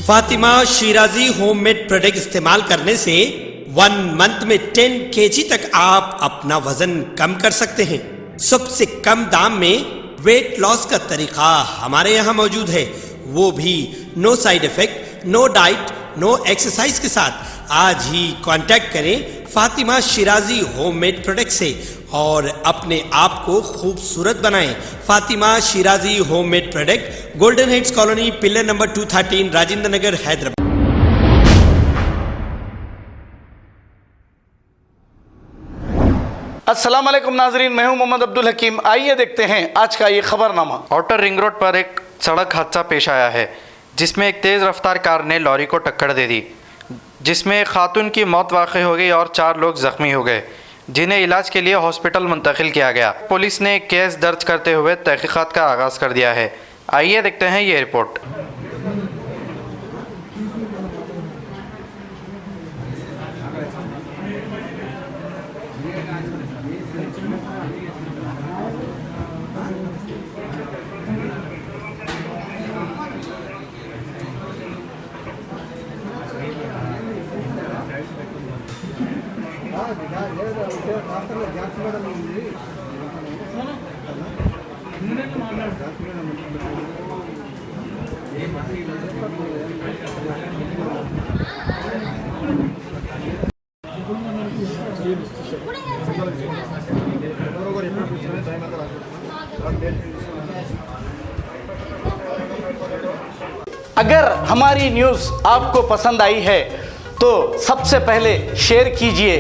Fatima Shirazi homemade product इस्तेमाल करने से 1 मंथ में 10 kg तक आप अपना वजन कम कर सकते हैं। सबसे कम दाम में वेट लॉस का तरीका हमारे यहाँ मौजूद है, वो भी no side effect, no diet, no exercise के साथ। आज ही कांटेक्ट करें फातिमा शिराजी होममेड प्रोडक्ट से और अपने आप को खूबसूरत बनाएं। Fatima Shirazi homemade product, golden heads colony, pillar number 213, Rajendra Nagar, Hyderabad. अस्सलाम वालेकुम नाजरीन, मैं हूं मोहम्मद अब्दुल हकीम। आइए देखते हैं आज का ये खबरनामा। आउटर रिंग रोड पर एक सड़क हादसा पेश आया है जिसमें एक तेज़ रफ्तार कार ने लॉरी को टक्कर दे दी, जिसमें एक खातून की मौत वाक़ई हो गई और 4 लोग ज़ख्मी हो गए, जिन्हें इलाज के लिए हॉस्पिटल मुंतकिल किया गया। पुलिस ने केस दर्ज करते हुए तहकीकात का आगाज़ कर दिया है। आइए देखते हैं ये रिपोर्ट। अगर हमारी न्यूज़ आपको पसंद आई है तो सबसे पहले शेयर कीजिए,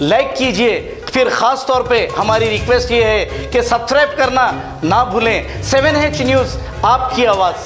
लाइक कीजिए, फिर ख़ास तौर पे हमारी रिक्वेस्ट ये है कि सब्सक्राइब करना ना भूलें। 7H न्यूज़, आपकी आवाज़।